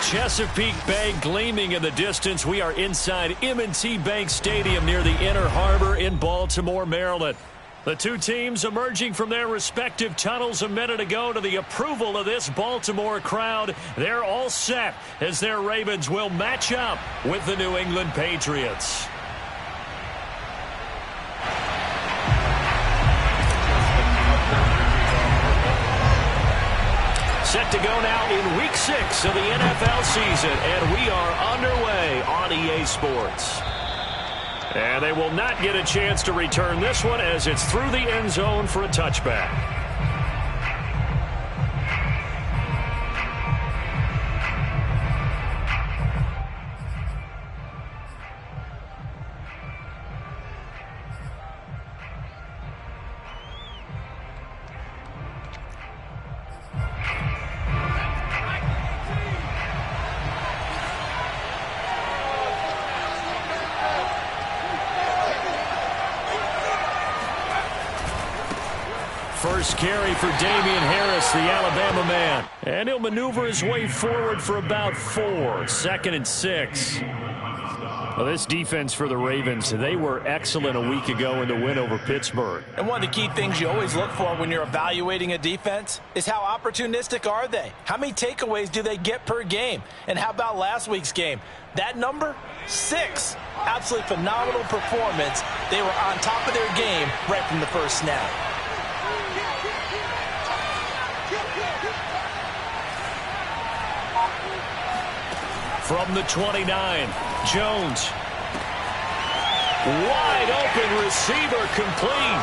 Chesapeake Bay gleaming in the distance. We are inside M&T Bank Stadium near the Inner Harbor in Baltimore, Maryland. The two teams emerging from their respective tunnels a minute ago to the approval of this Baltimore crowd. They're all set as their Ravens will match up with the New England Patriots. Set to go now in Week 6 of the NFL season, and we are underway on EA Sports. And they will not get a chance to return this one as it's through the end zone for a touchback. First carry for Damian Harris, the Alabama man. And he'll maneuver his way forward for about 4. 2nd and 6. Well, this defense for the Ravens, they were excellent a week ago in the win over Pittsburgh. And one of the key things you always look for when you're evaluating a defense is how opportunistic are they? How many takeaways do they get per game? And how about last week's game? That number, 6. Absolutely phenomenal performance. They were on top of their game right from the first snap. From the 29, Jones. Wide open receiver complete.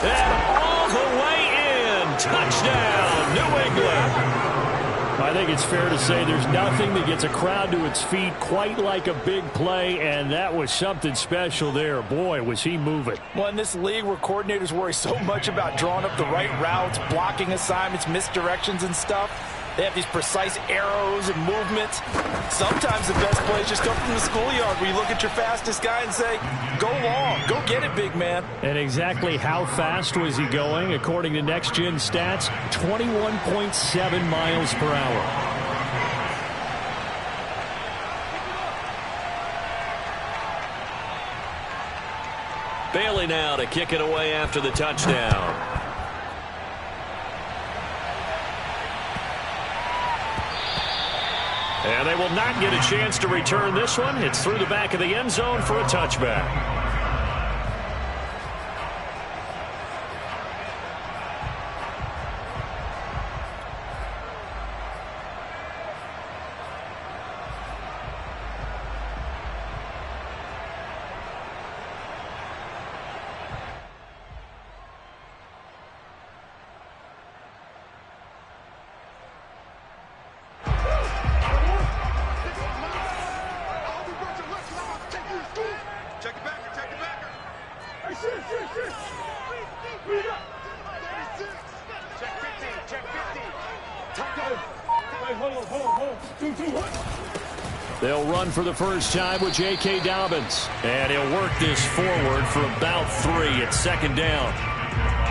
And all the way in. Touchdown, New England. I think it's fair to say there's nothing that gets a crowd to its feet quite like a big play, and that was something special there. Boy, was he moving. Well, in this league where coordinators worry so much about drawing up the right routes, blocking assignments, misdirections and stuff, they have these precise arrows and movements. Sometimes the best plays just come from the schoolyard where you look at your fastest guy and say, go long, go get it, big man. And exactly how fast was he going? According to Next Gen Stats, 21.7 miles per hour. Bailey now to kick it away after the touchdown. And they will not get a chance to return this one. It's through the back of the end zone for a touchback. They'll run for the first time with J.K. Dobbins. And he'll work this forward for about 3 at 2nd down.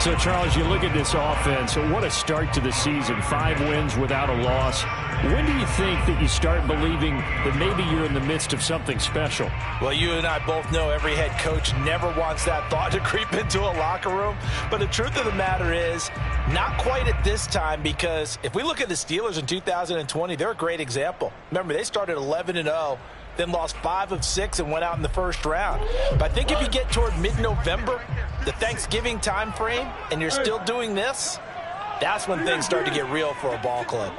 So, Charles, you look at this offense, what a start to the season. 5 wins without a loss. When do you think that you start believing that maybe you're in the midst of something special? Well, you and I both know every head coach never wants that thought to creep into a locker room. But the truth of the matter is, not quite at this time, because if we look at the Steelers in 2020, they're a great example. Remember, they started 11-0, then lost 5 of 6 and went out in the first round. But I think if you get toward mid-November, the Thanksgiving time frame, and you're still doing this, that's when things start to get real for a ball club.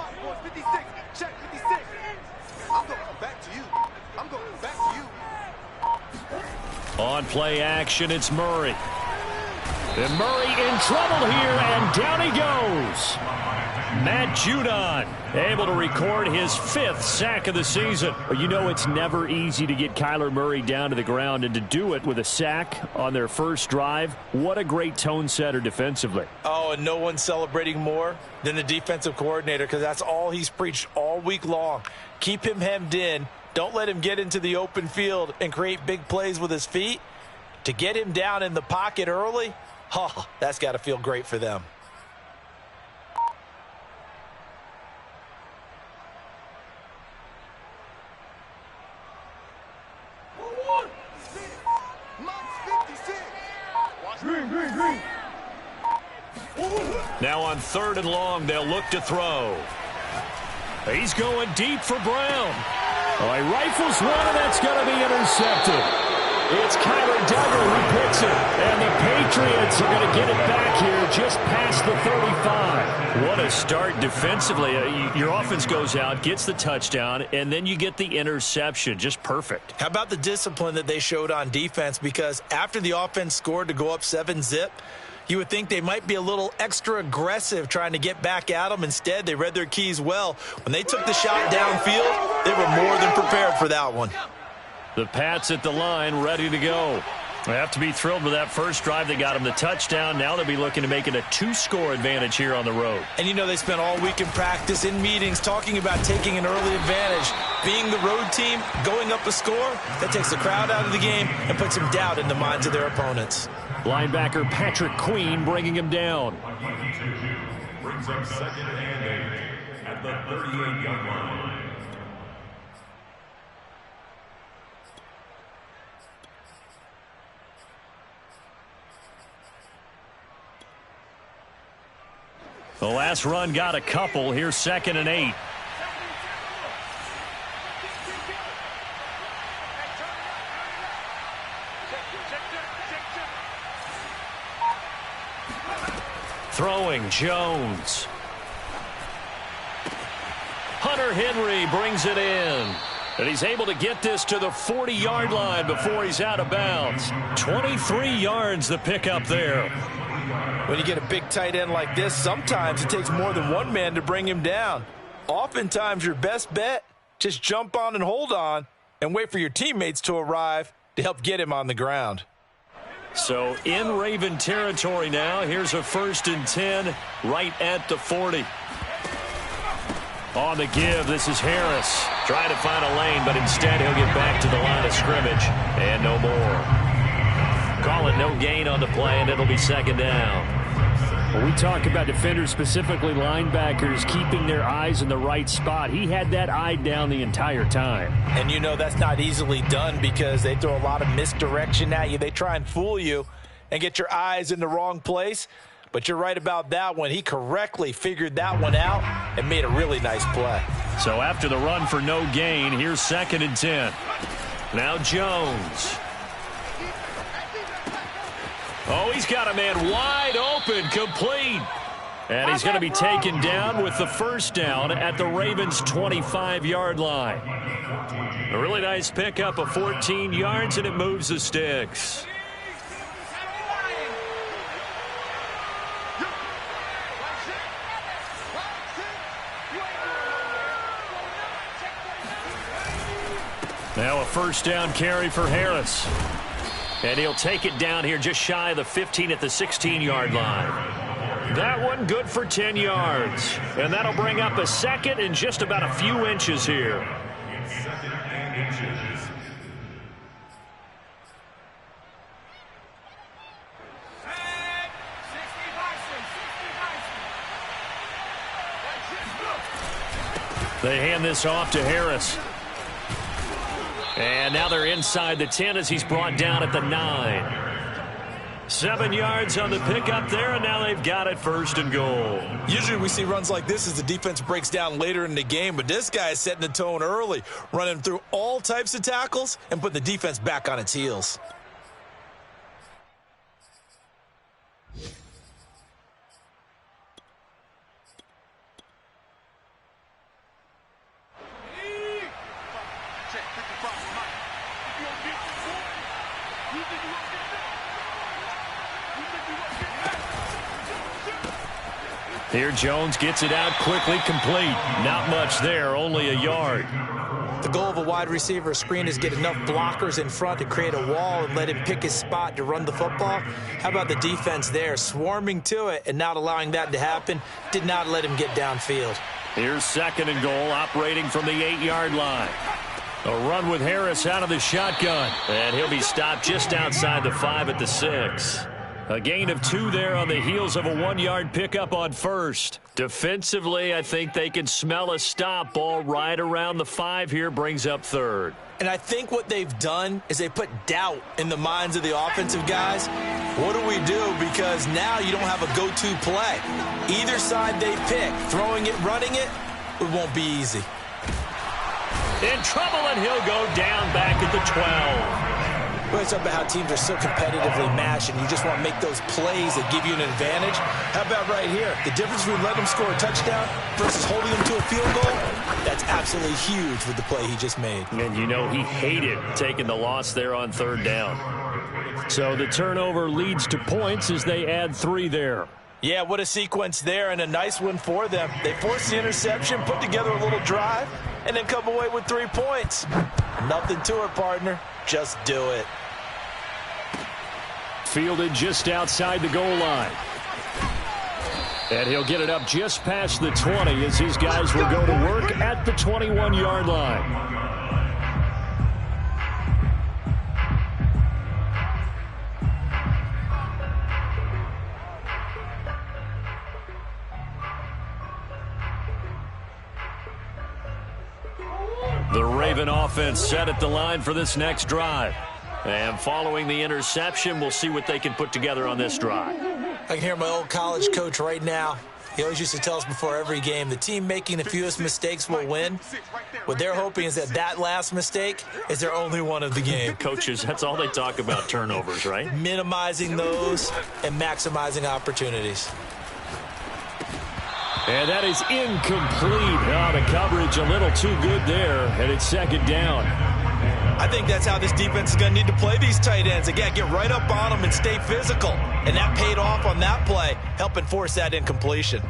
On play action, it's Murray. And Murray in trouble here, and down he goes. Matt Judon able to record his 5th sack of the season. You know it's never easy to get Kyler Murray down to the ground, and to do it with a sack on their first drive, what a great tone setter defensively. Oh, and no one's celebrating more than the defensive coordinator, because that's all he's preached all week long. Keep him hemmed in. Don't let him get into the open field and create big plays with his feet. To get him down in the pocket early, oh, that's got to feel great for them. Now on 3rd and long, they'll look to throw. He's going deep for Brown. Oh, he rifles one, and that's going to be intercepted. It's Kyler Duggar who picks it, and the Patriots are going to get it back here just past the 35. What a start defensively. Your offense goes out, gets the touchdown, and then you get the interception. Just perfect. How about the discipline that they showed on defense? Because after the offense scored to go up 7-zip, you would think they might be a little extra aggressive trying to get back at them. Instead, they read their keys well. When they took the shot downfield, they were more than prepared for that one. The Pats at the line, ready to go. They have to be thrilled with that first drive. They got them the touchdown. Now they'll be looking to make it a 2-score advantage here on the road. And you know they spent all week in practice, in meetings, talking about taking an early advantage. Being the road team, going up a score, that takes the crowd out of the game and puts some doubt in the minds of their opponents. Linebacker Patrick Queen bringing him down. Brings up 2nd and 8 at the 38-yard line. The last run got a couple. Here's 2nd and 8. Throwing Jones. Hunter Henry brings it in. And he's able to get this to the 40-yard line before he's out of bounds. 23 yards the pickup there. When you get a big tight end like this, sometimes it takes more than one man to bring him down. Oftentimes, your best bet, just jump on and hold on and wait for your teammates to arrive to help get him on the ground. So in Raven territory now, here's a 1st and 10 right at the 40. On the give, this is Harris. Trying to find a lane, but instead he'll get back to the line of scrimmage. And no more. Call it no gain on the play, and it'll be 2nd down. When we talk about defenders, specifically linebackers, keeping their eyes in the right spot, he had that eye down the entire time. And you know that's not easily done because they throw a lot of misdirection at you. They try and fool you and get your eyes in the wrong place. But you're right about that one. He correctly figured that one out and made a really nice play. So after the run for no gain, here's 2nd and 10. Now Jones. Oh, he's got a man wide open, complete. And he's going to be taken down with the 1st down at the Ravens' 25-yard line. A really nice pickup of 14 yards, and it moves the sticks. Now a 1st down carry for Harris. And he'll take it down here just shy of the 15 at the 16-yard line. That one good for 10 yards. And that'll bring up a 2nd and just about a few inches here. 2nd and inches. They hand this off to Harris. And now they're inside the 10 as he's brought down at the 9. 7 yards on the pickup there, and now they've got it 1st and goal. Usually we see runs like this as the defense breaks down later in the game, but this guy is setting the tone early, running through all types of tackles and putting the defense back on its heels. Here Jones gets it out quickly, complete. Not much there, only a yard. The goal of a wide receiver screen is get enough blockers in front to create a wall and let him pick his spot to run the football. How about the defense there, swarming to it and not allowing that to happen? Did not let him get downfield. Here's 2nd and goal, operating from the 8-yard line. A run with Harris out of the shotgun. And he'll be stopped just outside the 5 at the 6. A gain of 2 there on the heels of a 1-yard pickup on first. Defensively, I think they can smell a stop. Ball right around the 5 here, brings up third. And I think what they've done is they put doubt in the minds of the offensive guys. What do we do? Because now you don't have a go-to play. Either side they pick, throwing it, running it, it won't be easy. In trouble, and he'll go down back at the 12. Well, it's about how teams are so competitively matched, and you just want to make those plays that give you an advantage. How about right here? The difference between letting them score a touchdown versus holding them to a field goal, that's absolutely huge with the play he just made. And you know he hated taking the loss there on 3rd down. So the turnover leads to points as they add 3 there. Yeah, what a sequence there, and a nice one for them. They forced the interception, put together a little drive, and then come away with 3 points. Nothing to it, partner. Just do it. Fielded just outside the goal line. And he'll get it up just past the 20 as his guys will go to work at the 21-yard line. The Raven offense set at the line for this next drive. And following the interception, we'll see what they can put together on this drive. I can hear my old college coach right now. He always used to tell us before every game, the team making the fewest mistakes will win. What they're hoping is that last mistake is their only one of the game. Coaches, that's all they talk about, turnovers, right? Minimizing those and maximizing opportunities. And that is incomplete. Oh, the coverage a little too good there, and it's 2nd down. I think that's how this defense is going to need to play these tight ends. Again, get right up on them and stay physical. And that paid off on that play, helping force that incompletion.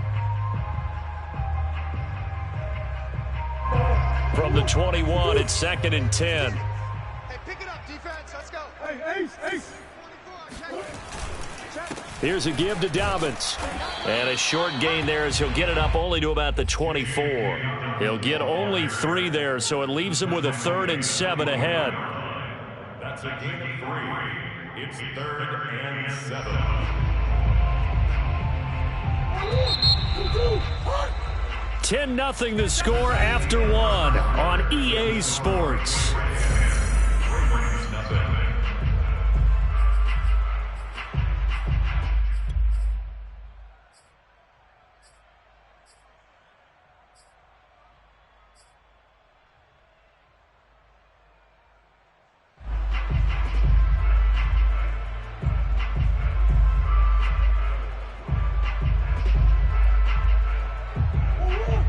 From the 21, it's 2nd and 10. Hey, pick it up, defense. Let's go. Hey, Ace. Here's a give to Dobbins. And a short gain there as he'll get it up only to about the 24. He'll get only 3 there, so it leaves him with a 3rd and 7 ahead. That's a gain of 3. It's 3rd and 7. 10-0 the score after 1 on EA Sports.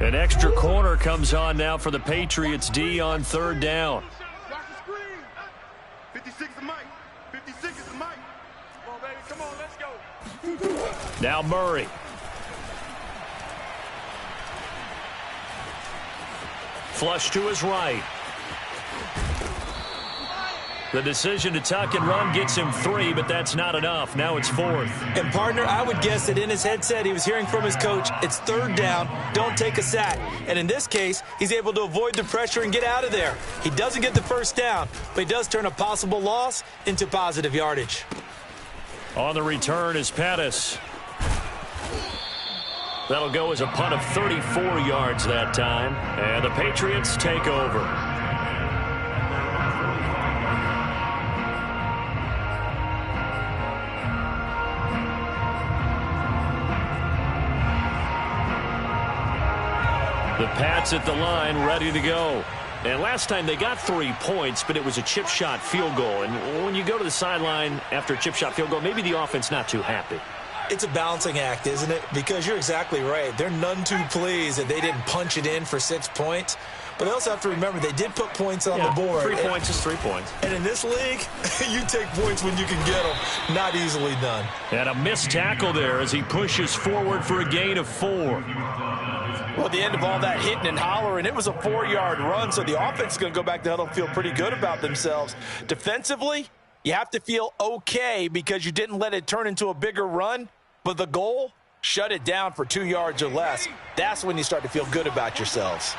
An extra corner comes on now for the Patriots D on 3rd down. 56 is Mike. 56 is Mike. Come on, baby. Come on, let's go. Now Murray. Flush to his right. The decision to tuck and run gets him 3, but that's not enough. Now it's 4th. And, partner, I would guess that in his headset he was hearing from his coach, it's 3rd down, don't take a sack. And in this case, he's able to avoid the pressure and get out of there. He doesn't get the 1st down, but he does turn a possible loss into positive yardage. On the return is Pettis. That'll go as a punt of 34 yards that time. And the Patriots take over. The Pats at the line, ready to go. And last time they got 3 points, but it was a chip shot field goal. And when you go to the sideline after a chip shot field goal, maybe the offense not too happy. It's a balancing act, isn't it? Because you're exactly right. They're none too pleased that they didn't punch it in for 6 points. But they also have to remember they did put points on the board. 3 points is 3 points. And in this league, you take points when you can get them. Not easily done. And a missed tackle there as he pushes forward for a gain of 4. Well, at the end of all that hitting and hollering, it was a 4-yard run, so the offense is going to go back to huddle and feel pretty good about themselves. Defensively, you have to feel okay because you didn't let it turn into a bigger run, but the goal, shut it down for 2 yards or less. That's when you start to feel good about yourselves.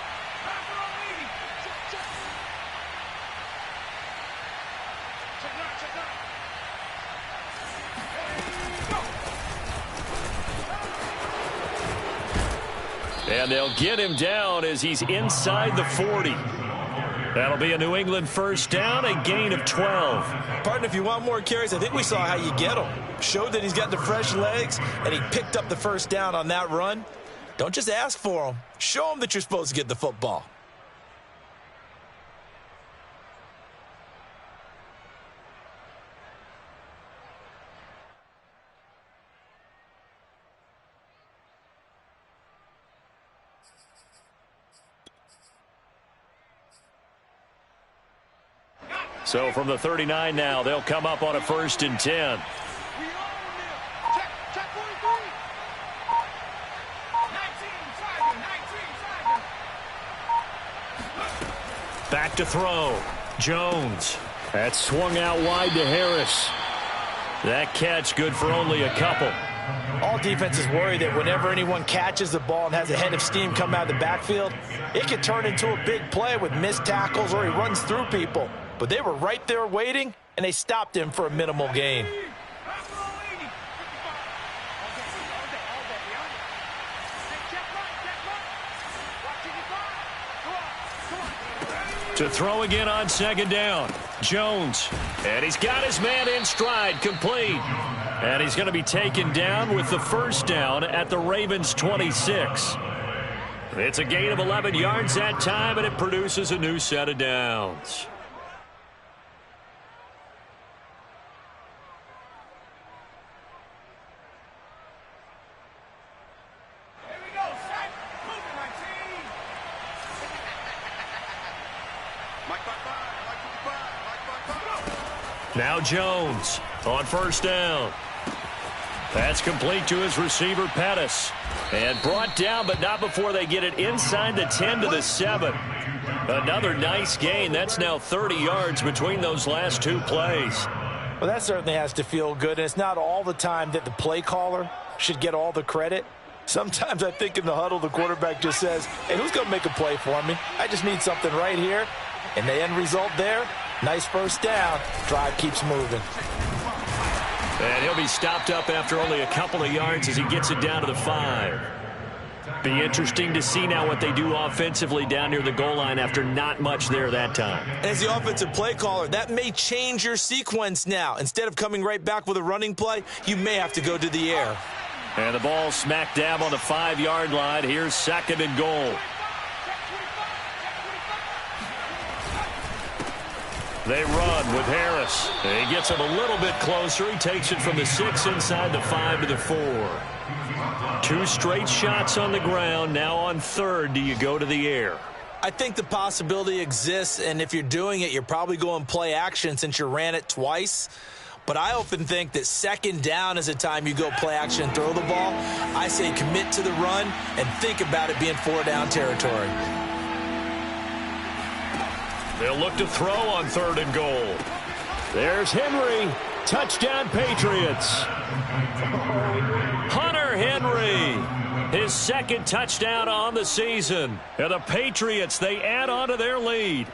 And they'll get him down as he's inside the 40. That'll be a New England first down, a gain of 12. Partner, if you want more carries, I think we saw how you get him. Showed that he's got the fresh legs, and he picked up the first down on that run. Don't just ask for him. Show him that you're supposed to get the football. So from the 39 now, they'll come up on a 1st and 10. Back to throw. Jones. That swung out wide to Harris. That catch good for only a couple. All defenses worry that whenever anyone catches the ball and has a head of steam come out of the backfield, it could turn into a big play with missed tackles or he runs through people. But they were right there waiting, and they stopped him for a minimal gain. To throw again on 2nd down. Jones. And he's got his man in stride, complete. And he's going to be taken down with the first down at the Ravens' 26. It's a gain of 11 yards that time, and it produces a new set of downs. Now Jones on 1st down. That's complete to his receiver, Pettis. And brought down, but not before they get it inside the 10 to the 7. Another nice gain. That's now 30 yards between those last two plays. Well, that certainly has to feel good. And it's not all the time that the play caller should get all the credit. Sometimes I think in the huddle, the quarterback just says, hey, who's going to make a play for me? I just need something right here. And the end result there, nice first down. Drive keeps moving. And he'll be stopped up after only a couple of yards as he gets it down to the 5. Be interesting to see now what they do offensively down near the goal line after not much there that time. As the offensive play caller, that may change your sequence now. Instead of coming right back with a running play, you may have to go to the air. And the ball smack dab on the 5-yard line. Here's 2nd and goal. They run with Harris. He gets him a little bit closer. He takes it from the 6 inside the 5 to the 4. 2 straight shots on the ground. Now on 3rd, do you go to the air? I think the possibility exists, and if you're doing it, you're probably going play action since you ran it twice. But I often think that 2nd down is the time you go play action and throw the ball. I say commit to the run and think about it being 4-down territory. They'll look to throw on 3rd and goal. There's Henry. Touchdown, Patriots. Hunter Henry. His 2nd touchdown on the season. And the Patriots, they add on to their lead.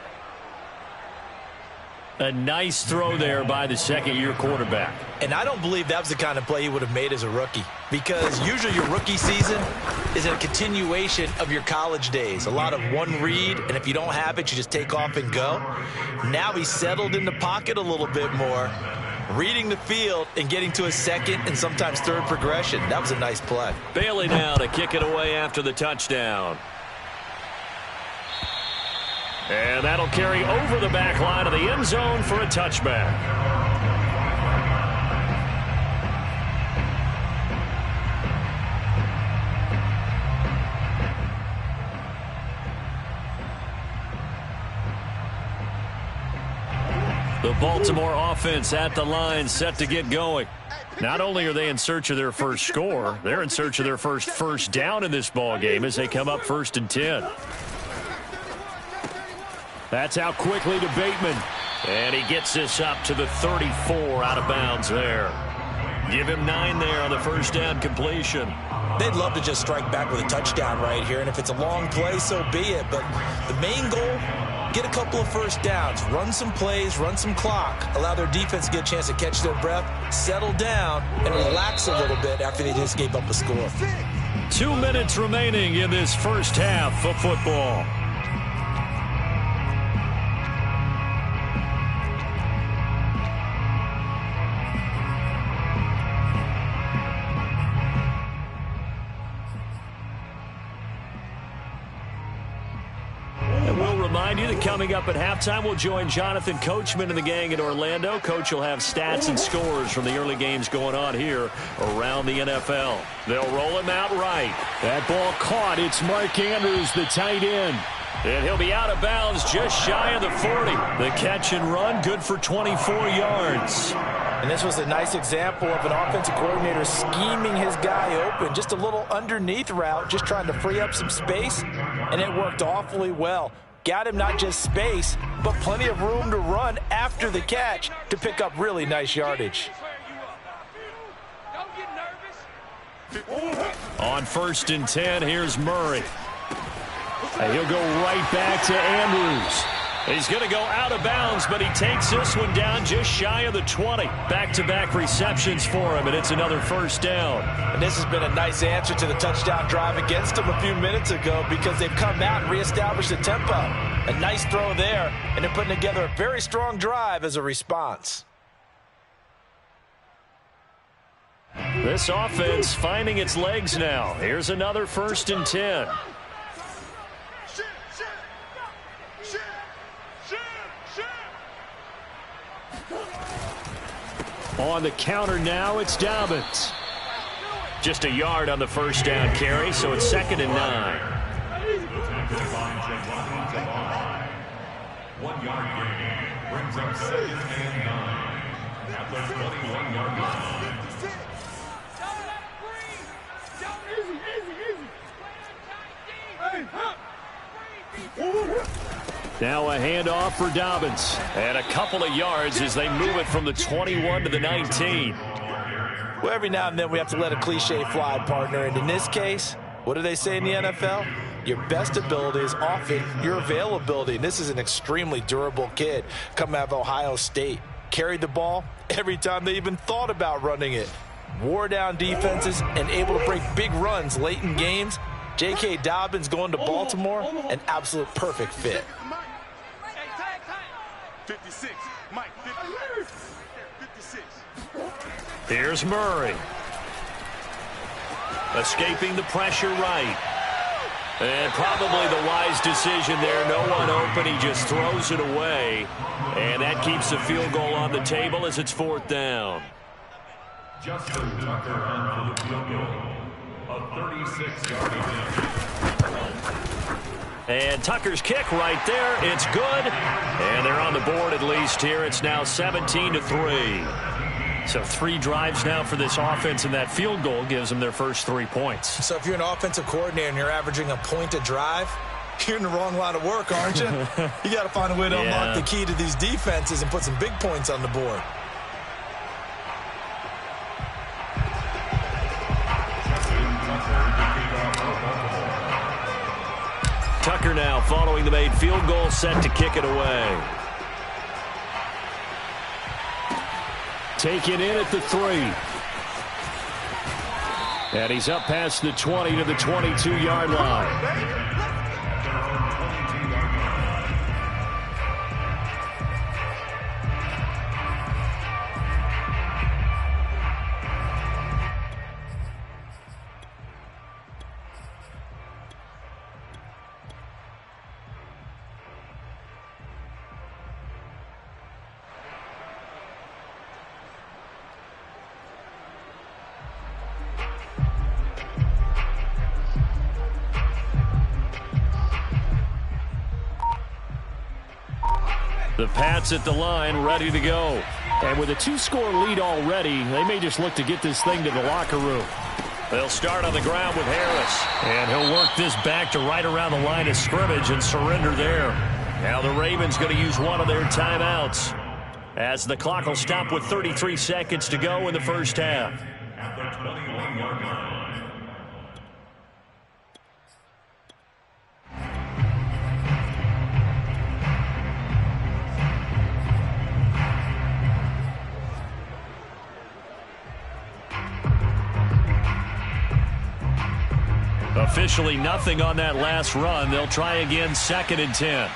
A nice throw there by the 2nd-year quarterback. And I don't believe that was the kind of play he would have made as a rookie, because usually your rookie season is a continuation of your college days. A lot of one read, and if you don't have it, you just take off and go. Now he's settled in the pocket a little bit more, reading the field and getting to a 2nd and sometimes 3rd progression. That was a nice play. Bailey now to kick it away after the touchdown. And that'll carry over the back line of the end zone for a touchback. The Baltimore offense at the line, set to get going. Not only are they in search of their first score, they're in search of their first down in this ball game as they come up 1st and 10. That's out quickly to Bateman. And he gets this up to the 34 out of bounds there. Give him 9 there on the first down completion. They'd love to just strike back with a touchdown right here. And if it's a long play, so be it. But the main goal, get a couple of first downs. Run some plays, run some clock. Allow their defense to get a chance to catch their breath, settle down, and relax a little bit after they just gave up a score. 2 minutes remaining in this first half of football. Remind you that coming up at halftime, we'll join Jonathan Coachman and the gang in Orlando. Coach will have stats and scores from the early games going on here around the NFL. They'll roll him out right. That ball caught. It's Mark Andrews, the tight end. And he'll be out of bounds just shy of the 40. The catch and run, good for 24 yards. And this was a nice example of an offensive coordinator scheming his guy open. Just a little underneath route, just trying to free up some space, and it worked awfully well. Got him not just space, but plenty of room to run after the catch to pick up really nice yardage. On 1st and 10, here's Murray. And he'll go right back to Andrews. He's going to go out of bounds, but he takes this one down just shy of the 20. Back-to-back receptions for him, and it's another first down. And this has been a nice answer to the touchdown drive against him a few minutes ago because they've come out and reestablished the tempo. A nice throw there, and they're putting together a very strong drive as a response. This offense finding its legs now. Here's another 1st and 10. On the counter now, it's Dobbins. Just a yard on the first down carry, so it's 2nd and 9. 1 yard gain brings up 2nd and 9 at the 21-yard line. Now a handoff for Dobbins. And a couple of yards as they move it from the 21 to the 19. Well, every now and then we have to let a cliche fly, partner. And in this case, what do they say in the NFL? Your best ability is often your availability. And this is an extremely durable kid coming out of Ohio State. Carried the ball every time they even thought about running it. Wore down defenses and able to break big runs late in games. J.K. Dobbins going to Baltimore, an absolute perfect fit. 56, Mike, 56. Here's Murray. Escaping the pressure right. And probably the wise decision there. No one open. He just throws it away. And that keeps the field goal on the table as it's 4th down. Justin Tucker on the field goal. A 36-yard attempt. And Tucker's kick right there. It's good. And they're on the board at least here. It's now 17-3. So 3 drives now for this offense, and that field goal gives them their first 3 points. So if you're an offensive coordinator and you're averaging a point a drive, you're in the wrong line of work, aren't you? You got to find a way to unlock the key to these defenses and put some big points on the board. Tucker now following the made field goal, set to kick it away. Taken in at the 3. And he's up past the 20 to the 22-yard line. The Pats at the line, ready to go. And with a 2-score lead already, they may just look to get this thing to the locker room. They'll start on the ground with Harris. And he'll work this back to right around the line of scrimmage and surrender there. Now the Ravens going to use one of their timeouts as the clock will stop with 33 seconds to go in the first half. At the 21-yard line. initially nothing on that last run. They'll try again, 2nd and 10.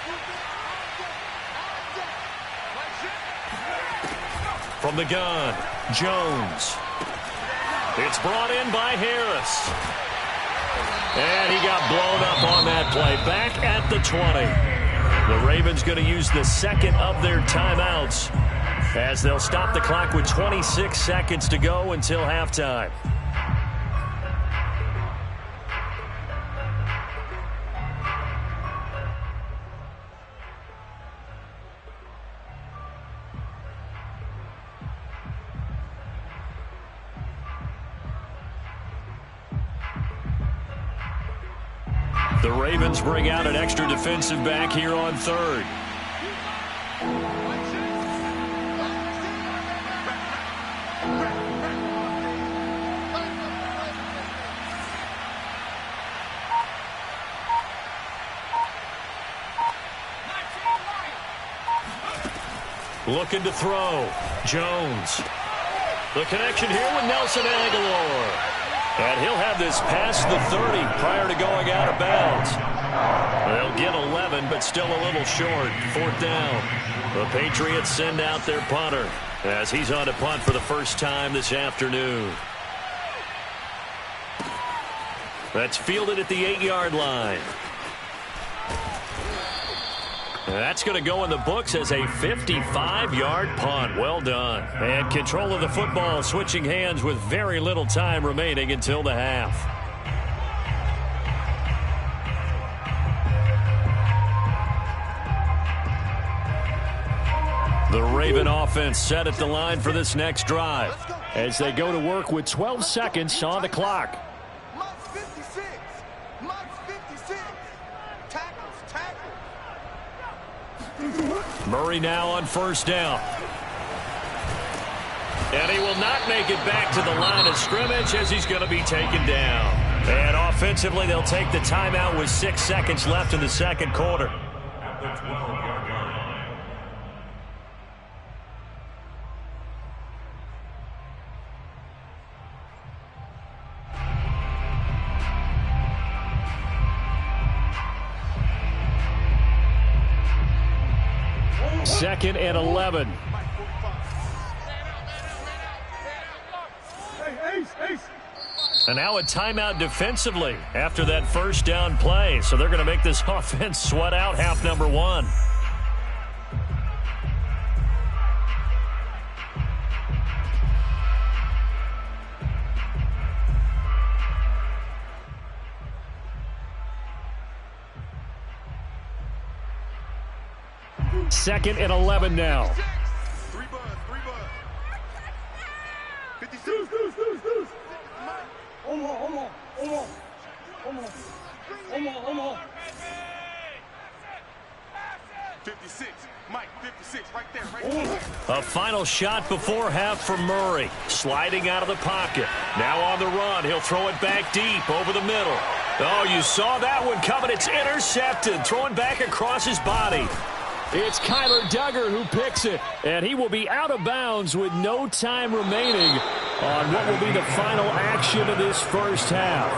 From the gun, Jones. It's brought in by Harris. And he got blown up on that play. Back at the 20. The Ravens going to use the second of their timeouts as they'll stop the clock with 26 seconds to go until halftime. The Ravens bring out an extra defensive back here on 3rd. Looking to throw. Jones. The connection here with Nelson Agholor. And he'll have this past the 30 prior to going out of bounds. They'll get 11, but still a little short. 4th down. The Patriots send out their punter as he's on to punt for the first time this afternoon. That's fielded at the 8-yard line. And that's going to go in the books as a 55-yard punt. Well done. And control of the football switching hands with very little time remaining until the half. The Raven offense set at the line for this next drive as they go to work with 12 seconds on the clock. Murray now on 1st down. And he will not make it back to the line of scrimmage as he's going to be taken down. And offensively, they'll take the timeout with 6 seconds left in the second quarter. At the 12-yard line. Second and 11. And now a timeout defensively after that first down play. So they're going to make this offense sweat out half number 1. Second and 11 now. 3 buzz. 56. Hold on. 56. Mike, 56. Right there. A final shot before half for Murray. Sliding out of the pocket. Now on the run. He'll throw it back deep over the middle. Oh, you saw that one coming. It's intercepted. Throwing back across his body. It's Kyler Duggar who picks it, and he will be out of bounds with no time remaining on what will be the final action of this first half.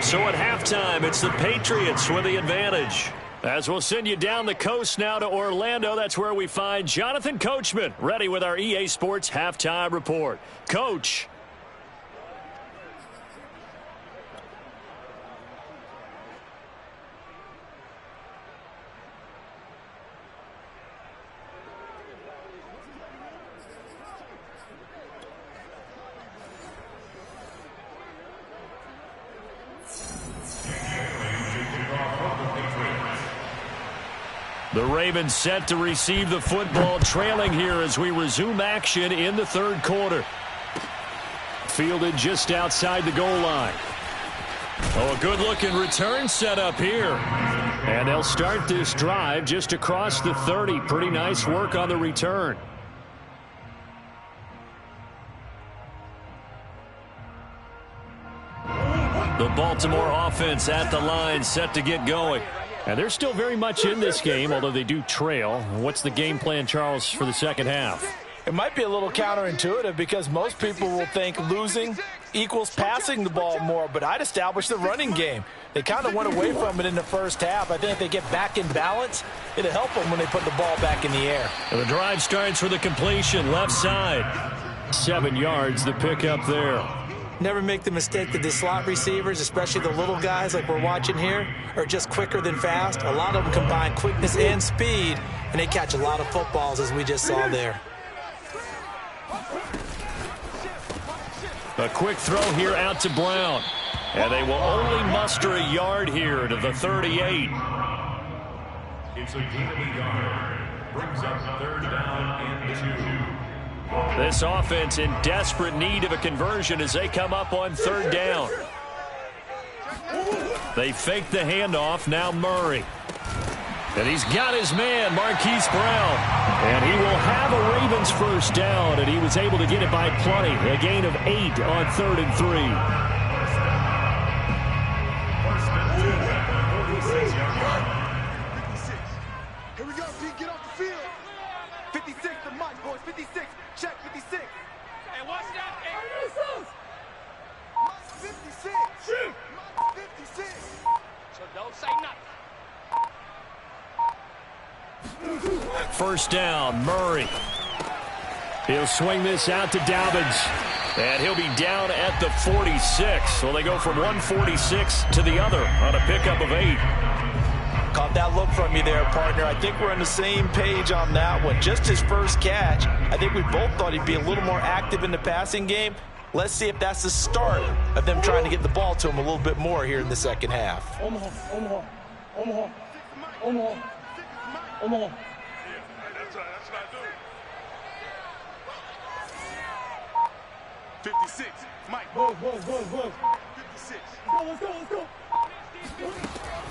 So at halftime, it's the Patriots with the advantage. As we'll send you down the coast now to Orlando, that's where we find Jonathan Coachman ready with our EA Sports Halftime Report. Coach. The Ravens set to receive the football, trailing here as we resume action in the third quarter. Fielded just outside the goal line. Oh, a good-looking return set up here. And they'll start this drive just across the 30. Pretty nice work on the return. The Baltimore offense at the line, set to get going. And they're still very much in this game, although they do trail. What's the game plan, Charles, for the second half? It might be a little counterintuitive because most people will think losing equals passing the ball more, but I'd establish the running game. They kind of went away from it in the first half. I think if they get back in balance, it'll help them when they put the ball back in the air. And the drive starts with a completion, left side. 7 yards, the pickup there. Never make the mistake that the slot receivers, especially the little guys like we're watching here, are just quicker than fast. A lot of them combine quickness and speed, and they catch a lot of footballs, as we just saw there. A quick throw here out to Brown. And they will only muster a yard here to the 38. It's a gain of a yard. Brings up 3rd down and 2. This offense in desperate need of a conversion as they come up on 3rd down. They fake the handoff, now Murray. And he's got his man, Marquise Brown. And he will have a Ravens first down, and he was able to get it by plenty. A gain of 8 on 3rd and 3. Here we go, G, get off the field. 56 to Mike, boys, 56. Check 56. Hey, watch that. Hey, Mike 56. Mike 56. So don't say nothing. First down, Murray. He'll swing this out to Dobbins. And he'll be down at the 46. So they go from 146 to the other on a pickup of 8. Caught that look from you there, partner. I think we're on the same page on that one. Just his first catch. I think we both thought he'd be a little more active in the passing game. Let's see if that's the start of them trying to get the ball to him a little bit more here in the second half. Omaha. Yeah, that's what I do. 56. Mike. Go. 56. Let's go.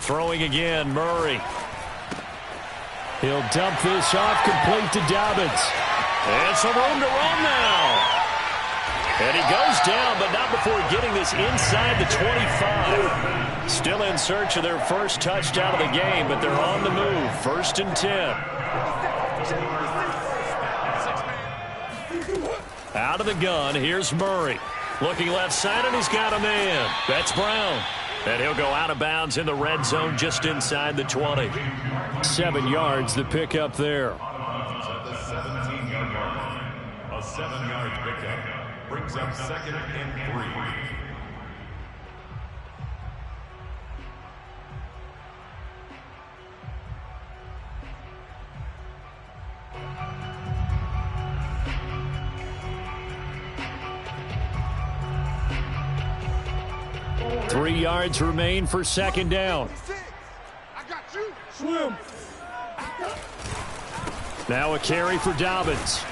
Throwing again, Murray. He'll dump this off, complete to Dobbins. And some room to run now. And he goes down, but not before getting this inside the 25. Still in search of their first touchdown of the game, but they're on the move. 1st and 10. Out of the gun, here's Murray. Looking left side, and he's got a man. That's Brown. And he'll go out of bounds in the red zone just inside the 20. 7 yards, the pickup there. At the 17-yard line. A 7-yard pickup. Brings up 2nd and 3. Three yards remain for 2nd down. I got you. Swim. Now a carry for Dobbins.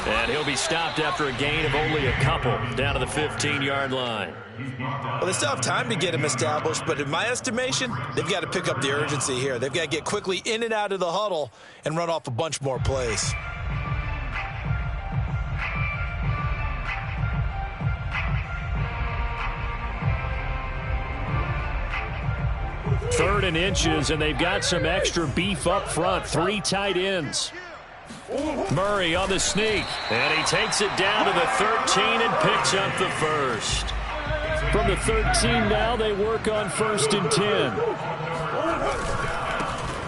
And he'll be stopped after a gain of only a couple down to the 15-yard line. Well, they still have time to get him established, but in my estimation, they've got to pick up the urgency here. They've got to get quickly in and out of the huddle and run off a bunch more plays. Third and inches, and they've got some extra beef up front. 3 tight ends. Murray on the sneak, and he takes it down to the 13 and picks up the first. From the 13 now, they work on 1st and 10.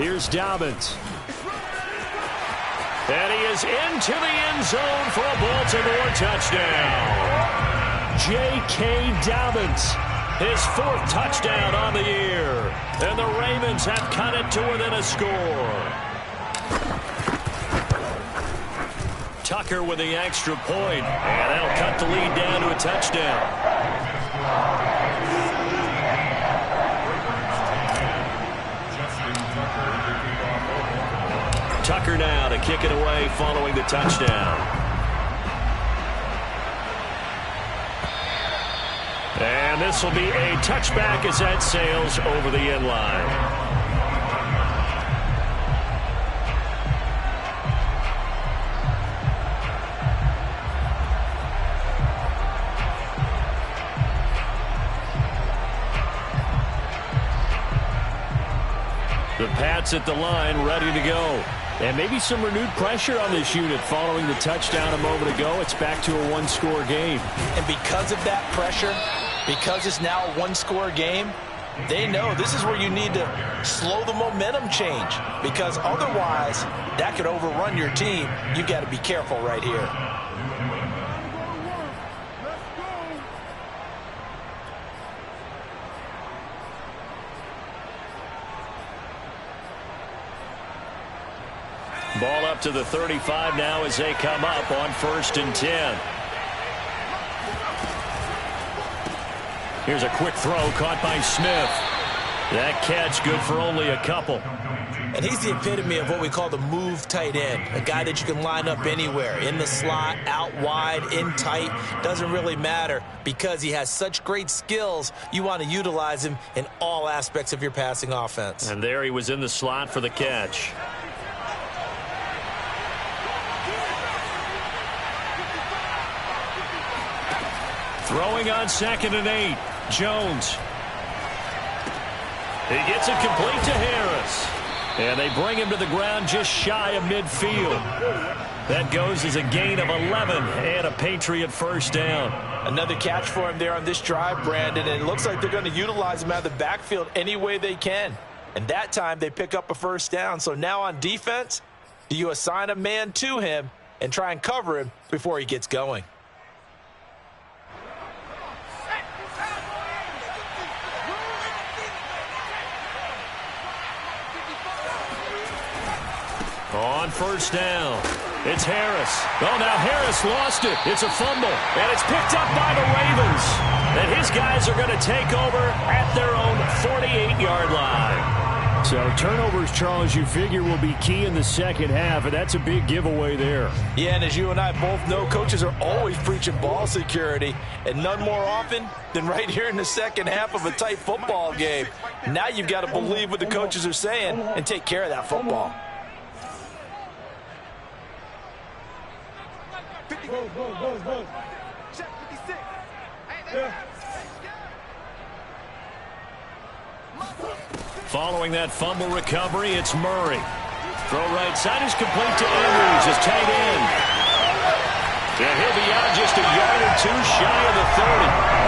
Here's Dobbins. And he is into the end zone for a Baltimore touchdown. J.K. Dobbins, his 4th touchdown on the year. And the Ravens have cut it to within a score. Tucker with the extra point, and that'll cut the lead down to a touchdown. Tucker now to kick it away following the touchdown. And this will be a touchback as that sails over the end line. The Pats at the line, ready to go. And maybe some renewed pressure on this unit following the touchdown a moment ago. It's back to a one-score game. And because of that pressure, because it's now a one-score game, they know this is where you need to slow the momentum change, because otherwise that could overrun your team. You got to be careful right here. Ball up to the 35 now as they come up on 1st and 10. Here's a quick throw caught by Smith. That catch good for only a couple. And he's the epitome of what we call the move tight end, a guy that you can line up anywhere, in the slot, out wide, in tight, doesn't really matter, because he has such great skills. You want to utilize him in all aspects of your passing offense. And there he was in the slot for the catch. Throwing on 2nd and 8. Jones. He gets it complete to Harris. And they bring him to the ground just shy of midfield. That goes as a gain of 11 and a Patriot first down. Another catch for him there on this drive, Brandon, and it looks like they're going to utilize him out of the backfield any way they can. And that time they pick up a first down. So now on defense, do you assign a man to him and try and cover him before he gets going? On 1st down, it's Harris. Oh, now Harris lost it. It's a fumble, and it's picked up by the Ravens. And his guys are going to take over at their own 48-yard line. So turnovers, Charles, you figure will be key in the second half, and that's a big giveaway there. Yeah, and as you and I both know, coaches are always preaching ball security, and none more often than right here in the second half of a tight football game. Now you've got to believe what the coaches are saying and take care of that football. Check 56. Following that fumble recovery, it's Murray. Throw right side is complete to Andrews, his tight end. And he'll be out just a yard or two shy of the 30.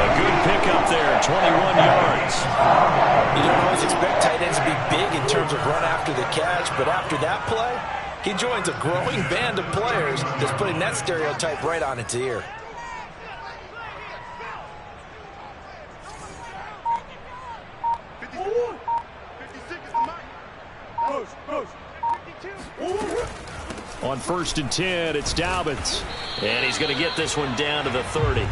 A good pickup there, 21 yards. You don't always expect tight ends to be big in terms of run after the catch, but after that play, he joins a growing band of players that's putting that stereotype right on its ear. On 1st and 10, it's Dobbins. And he's going to get this one down to the 30.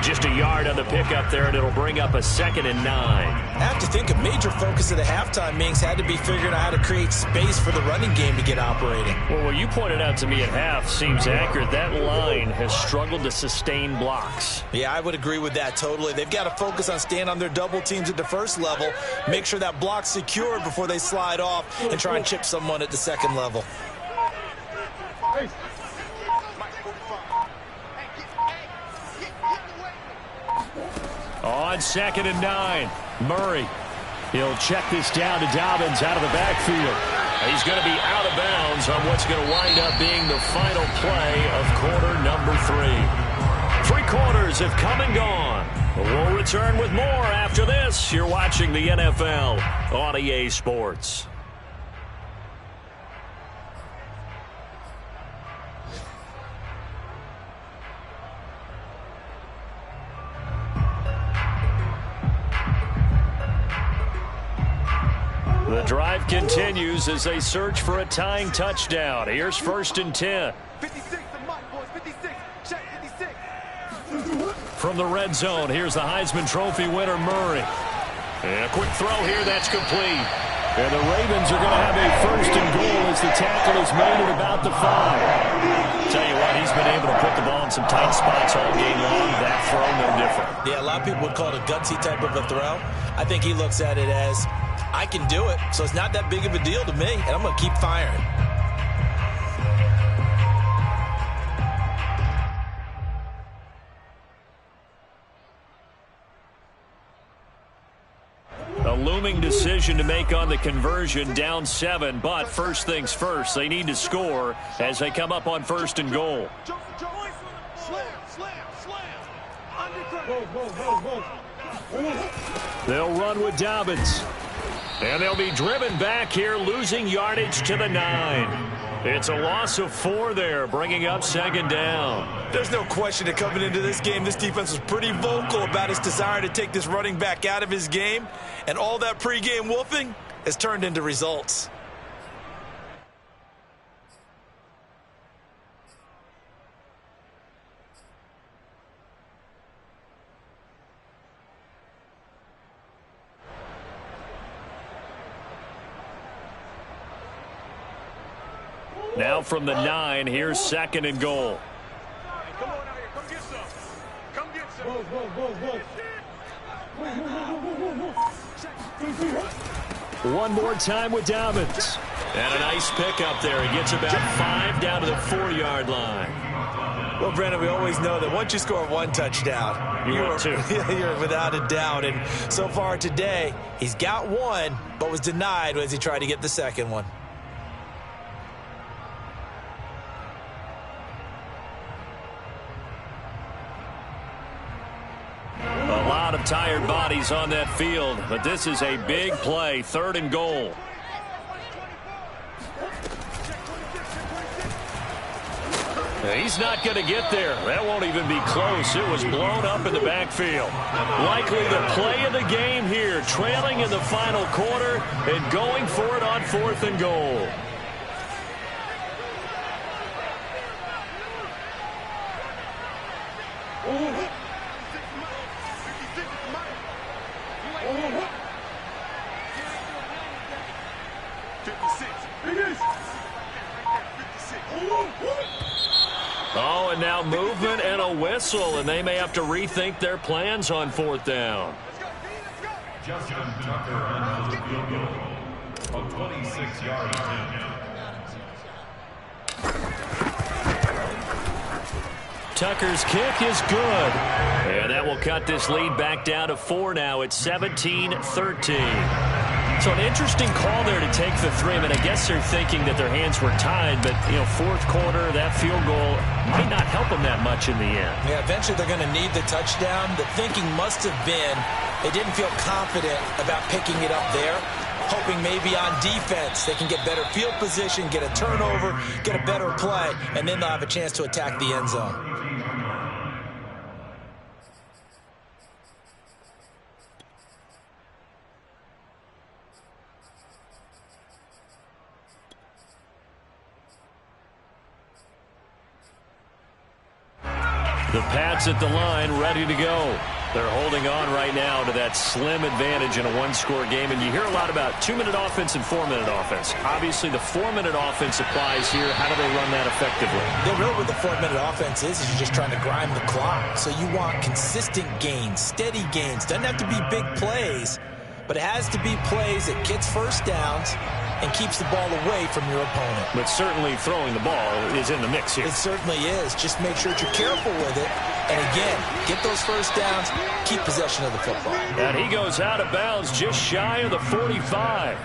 Just a yard on the pickup there, and it'll bring up a 2nd and 9. I have to think a major focus of the halftime meetings had to be figuring out how to create space for the running game to get operating. Well, what you pointed out to me at half seems accurate. That line has struggled to sustain blocks. Yeah, I would agree with that totally. They've got to focus on staying on their double teams at the first level, make sure that block's secured before they slide off, and try and chip someone at the second level. On 2nd and 9, Murray. He'll check this down to Dobbins out of the backfield. He's going to be out of bounds on what's going to wind up being the final play of quarter number 3. 3 quarters have come and gone. We'll return with more after this. You're watching the NFL on EA Sports. The drive continues as they search for a tying touchdown. Here's 1st and 10. 56 to Mike, boys. 56. Check 56. From the red zone, here's the Heisman Trophy winner, Murray. And a quick throw here, that's complete. And the Ravens are going to have a 1st and goal as the tackle is made at about the 5. Tell you what, he's been able to put the ball in some tight spots all game long. That throw, no different. Yeah, a lot of people would call it a gutsy type of a throw. I think he looks at it as, I can do it, so it's not that big of a deal to me, and I'm going to keep firing. A looming decision decision to make on the conversion, down 7. But first things first, they need to score as they come up on 1st and goal. They'll run with Dobbins. And they'll be driven back here, losing yardage to the 9. It's a loss of 4 there, bringing up 2nd down. There's no question that coming into this game, this defense was pretty vocal about its desire to take this running back out of his game. And all that pregame wolfing has turned into results. Now from the 9, here's 2nd and goal. Come on out here. Come get some. Come get some. One more time with Dobbins. And a nice pickup there. He gets about 5 down to the 4-yard line. Well, Brandon, we always know that once you score 1 touchdown, you're 2. You're without a doubt. And so far today, he's got 1, but was denied as he tried to get the 2nd one. A lot of tired bodies on that field, but this is a big play, 3rd and goal. He's not going to get there. That won't even be close. It was blown up in the backfield. Likely the play of the game here, trailing in the final quarter and going for it on 4th and goal. Oh, and now movement and a whistle, and they may have to rethink their plans on 4th down. Justin Tucker on the field goal of 26-yard attempt. Tucker's kick is good. And that will cut this lead back down to 4 now. It's 17-13. So an interesting call there to take the 3. I mean, I guess they're thinking that their hands were tied, but, 4th quarter, that field goal might not help them that much in the end. Yeah, eventually they're going to need the touchdown. The thinking must have been they didn't feel confident about picking it up there, hoping maybe on defense they can get better field position, get a turnover, get a better play, and then they'll have a chance to attack the end zone. The Pats at the line, ready to go. They're holding on right now to that slim advantage in a 1-score game. And you hear a lot about 2-minute offense and 4-minute offense. Obviously, the 4-minute offense applies here. How do they run that effectively? Yeah, really what the 4-minute offense is you're just trying to grind the clock. So you want consistent gains, steady gains. Doesn't have to be big plays, but it has to be plays that gets first downs and keeps the ball away from your opponent. But certainly throwing the ball is in the mix here. It certainly is. Just make sure that you're careful with it. And again, get those first downs, keep possession of the football. And he goes out of bounds just shy of the 45.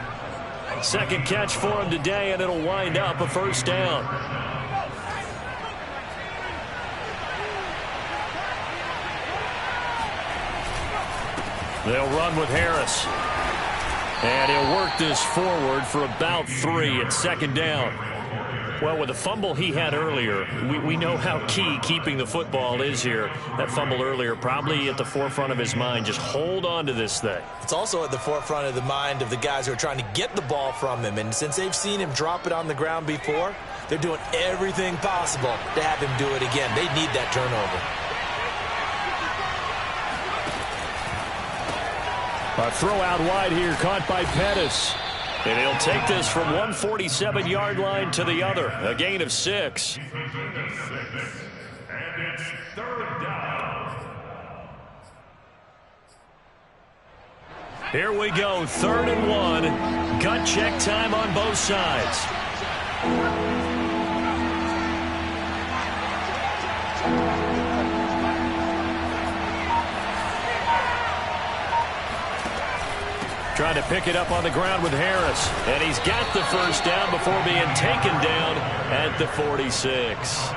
Second catch for him today, and it'll wind up a 1st down. They'll run with Harris. And he'll work this forward for about 3 at 2nd down. Well, with the fumble he had earlier, we know how key keeping the football is here. That fumble earlier probably at the forefront of his mind. Just hold on to this thing. It's also at the forefront of the mind of the guys who are trying to get the ball from him. And since they've seen him drop it on the ground before, they're doing everything possible to have him do it again. They need that turnover. A throw out wide here, caught by Pettis. And he'll take this from 147-yard line to the other. A gain of 6. And it's 3rd down. Here we go, 3rd and 1. Gut check time on both sides. Trying to pick it up on the ground with Harris. And he's got the first down before being taken down at the 46.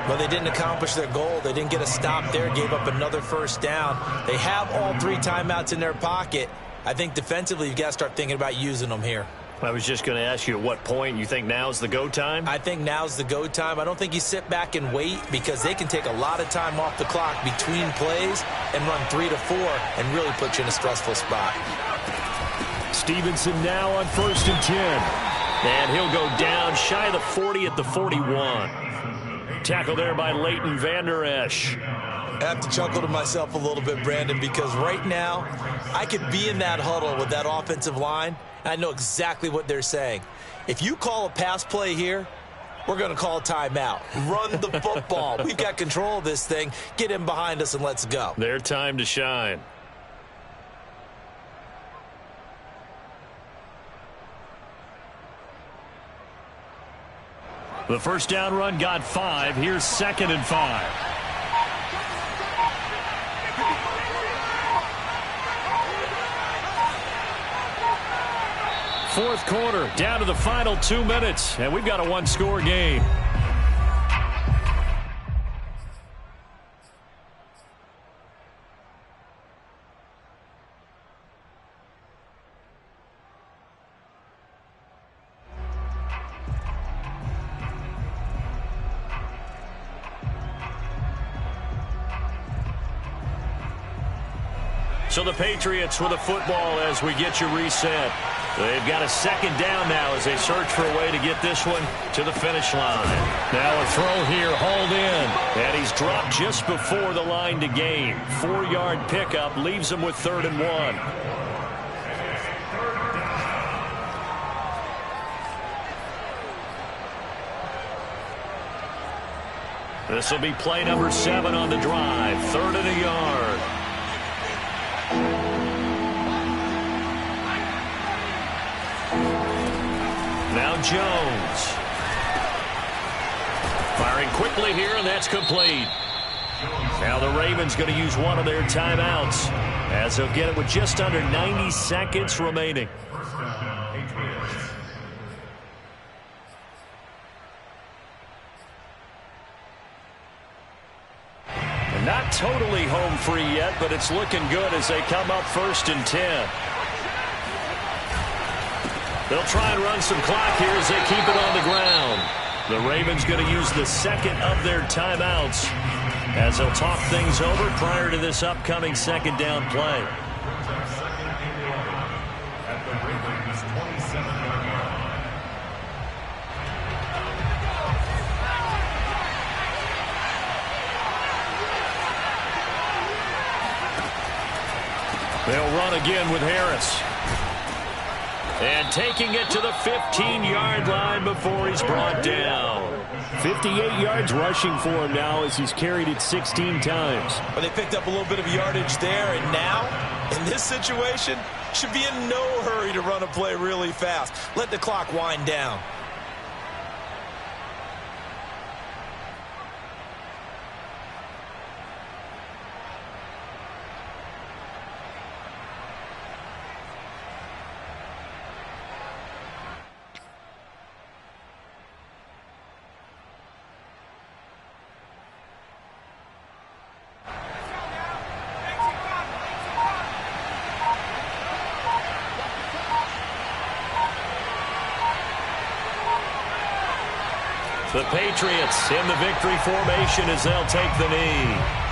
Well, they didn't accomplish their goal. They didn't get a stop there, gave up another first down. They have all 3 timeouts in their pocket. I think defensively you've got to start thinking about using them here. I was just going to ask you at what point you think now's the go time? I think now's the go time. I don't think you sit back and wait because they can take a lot of time off the clock between plays and run 3 to 4 and really put you in a stressful spot. Stevenson now on 1st and 10. And he'll go down shy of the 40 at the 41. Tackle there by Leighton Vander Esch. I have to chuckle to myself a little bit, Brandon, because right now I could be in that huddle with that offensive line. I know exactly what they're saying. If you call a pass play here, we're going to call a timeout. Run the football. We've got control of this thing. Get in behind us and let's go. Their time to shine. The first down run got 5. Here's 2nd and 5. Fourth quarter, down to the final 2 minutes, and we've got a 1-score game. So the Patriots with a football as we get you reset. They've got a 2nd down now as they search for a way to get this one to the finish line. Now a throw here, hauled in. And he's dropped just before the line to gain. 4-yard pickup leaves him with 3rd and 1. This will be play number 7 on the drive. 3rd and a yard. Now Jones. Firing quickly here, and that's complete. Now the Ravens going to use one of their timeouts as they'll get it with just under 90 seconds remaining. And not totally home free yet, but it's looking good as they come up 1st and 10. They'll try and run some clock here as they keep it on the ground. The Ravens going to use the 2nd of their timeouts as they'll talk things over prior to this upcoming 2nd down play. They'll run again with Harris. And taking it to the 15-yard line before he's brought down. 58 yards rushing for him now as he's carried it 16 times. But they picked up a little bit of yardage there, and now, in this situation, should be in no hurry to run a play really fast. Let the clock wind down. The Patriots in the victory formation as they'll take the knee.